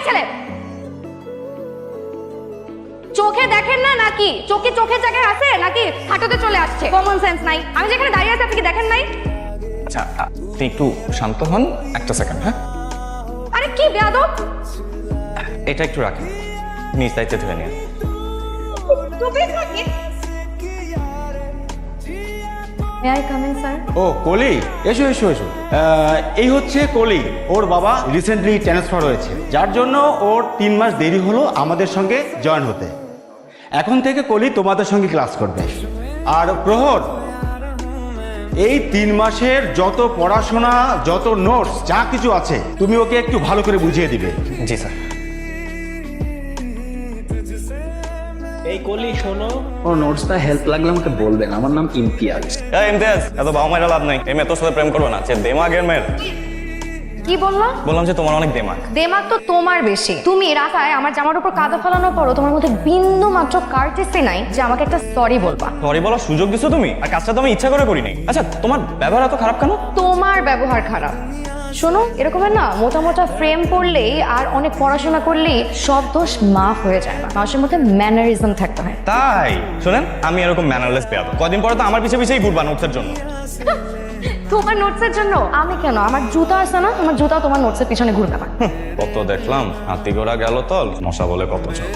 ছেলে, চোখে দেখেন না নাকি? চোখের জায়গায় আছে নাকি হাঁটুতে চলে আসছে? কমন সেন্স নাই। আমি যেখানে দাঁড়িয়ে আছি আপনি কি দেখেন নাই? আচ্ছা আপনি একটু শান্ত হন, একটা সেকেন্ড। হ্যাঁ, আরে কি বেয়াদব! এটা একটু রাখেন, নিজ দায়িত্বে ধরে নিন। May I come in sir? ও কলি, এসো এসো এসো। এই হচ্ছে কলি, ওর বাবা রিসেন্টলি ট্রান্সফার হয়েছে, যার জন্য ওর 3 মাস দেরি হলো আমাদের সঙ্গে জয়েন হতে। এখন থেকে কলি তোমাদের সঙ্গে ক্লাস করবে। আর প্রহর, এই 3 মাসের যত পড়াশোনা, যত নোটস, যা কিছু আছে তুমি ওকে একটু ভালো করে বুঝিয়ে দিবে। জি স্যার। এই কলি শোনো, ও নোটসটা হেল্প লাগলে আমাকে বলবেন। আমার নাম ইমতিয়াজ। এই ইমতিয়াজ, এত বাবা মায়ের লাভ নাই। এই মেয়ে তোর সাথে প্রেম করবে না, যে দেমাগের মেয়ের। কি বললা? বললাম যে তোমার অনেক দেমাগ। দেমাগ তো তোমার বেশি। তুমি রাস্তায় আমার জামার উপর কাদা ফেলানোর পরও তোমার মধ্যে বিন্দু মাত্র কার্টেসি নাই যে আমাকে একটা সরি বলবা। সরি বলার সুযোগ দিছো তুমি, আর কাজটা তো আমি ইচ্ছা করে করি নাই। আচ্ছা তোমার ব্যবহার এত খারাপ কেন? তোমার ব্যবহার খারাপ। শোনো, এরকমের না মোটা মোটা ফ্রেম পড়লেই আর অনেক পড়াশোনা করলেই সব দোষ মাফ হয়ে যায় না। মানুষের মধ্যে ম্যানারিজম থাকতে হয়। তাই শোনেন, আমি এরকম ম্যানারলেস পেয়ে কদিন পরে তো আমার পিছে পিছেই ঘুরবা নোটসের জন্য। তোমার নোটসের জন্য? আমি কেন? আমার জুতা আছে না, আমার জুতা তোমার নোটসের পিছনে ঘুরবে না। কত দেখলাম, হাতি ঘোড়া গেল তল, মশা বলে কত চল।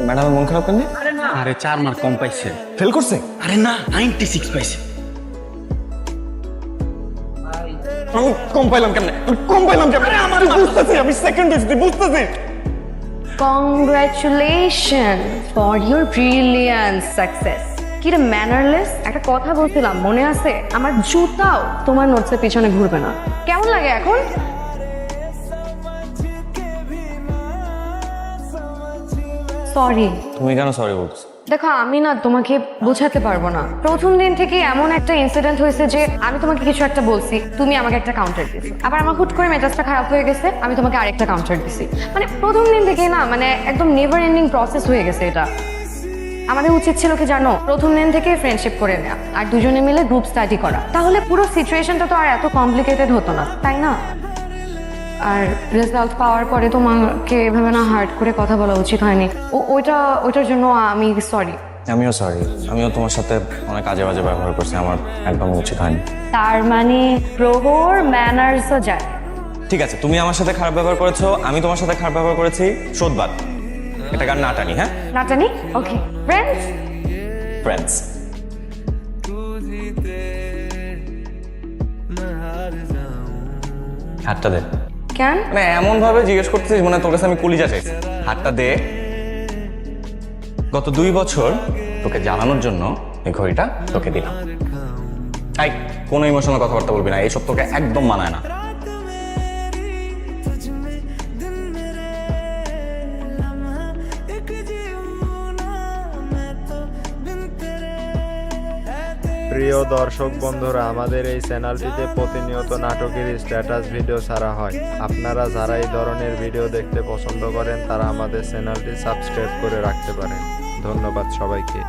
ম্যাডামের মন খারাপ কেন? আরে না, আরে 4 মার্ক কম পাইছে। ফেল করছে? আরে না, 96 পাইছে। আমি কম পাইলাম কেন? কম পাইলাম কেন? আমি বুঝতেছি, আমি সেকেন্ড হয়েছি, বুঝতেছি। Congratulation for your brilliant success. কি রে ম্যানারলেস, একটা কথা বলছিলাম মনে আছে? আমার জুতাও তোমার নোটসের পিছনে ঘুরবে না। কেমন লাগে এখন? সরি। তুমি কেন সরি বলছো? দেখো, আমি না তোমাকে বোঝাতে পারবো না। প্রথম দিন থেকে এমন একটা ইনসিডেন্ট হয়েছে যে আমি তোমাকে কিছু একটা বলছি, তুমি আমাকে একটা কাউন্টার দিছো। আবার আমার হুট করে মেজাজটা খারাপ হয়ে গেছে, আমি তোমাকে আরেকটা কাউন্টার দিছি। মানে প্রথম দিন থেকে না, মানে একদম নেভার এন্ডিং প্রসেস হয়ে গেছে এটা। আমাদের উচিত ছিল কি জানো, প্রথম দিন থেকে ফ্রেন্ডশিপ করে নেওয়া আর দুজনে মিলে গ্রুপ স্টাডি করা। তাহলে পুরো সিচুয়েশনটা তো আর এত কমপ্লিকেটেড হতো না, তাই না? আর রেজাল্ট পাওয়ার পরে তোমাকে এভাবে না হার্ড করে কথা বলা উচিত হয়নি। ওইটার জন্য আমি সরি। আমিও সরি, আমিও তোমার সাথে অনেক আজে বাজে ব্যবহার করছি, আমার একদম উচিত হয়নি। তার মানে প্রহর ম্যানার্সও যায়। ঠিক আছে, তুমি আমার সাথে খারাপ ব্যবহার করেছো, আমি তোমার সাথে খারাপ ব্যবহার করেছি, শোধবাদ। এটা গান না টানি। হ্যাঁ, না জানি। Okay friends. ফ্রেন্ডস। হাতটা দে। কেন? মানে এমন ভাবে জিজ্ঞেস করতেছিস মানে তোর কাছে আমি কলিজা চাইছি। হাতটা দে। গত 2 বছর তোকে জানানোর জন্য এই ঘড়িটা তোকে দিলাম। তাই কোনো ইমোশনাল কথাবার্তা বলবি না, এইসব তোকে একদম মানায় না। প্রিয় দর্শক বন্ধুরা, আমাদের এই চ্যানেলটিতে প্রতিনিয়ত নাটকের স্ট্যাটাস ভিডিও ছাড়া হয়। আপনারা যারা এই ধরনের ভিডিও দেখতে পছন্দ করেন তারা আমাদের চ্যানেলটি সাবস্ক্রাইব করে রাখতে পারেন। ধন্যবাদ সবাইকে।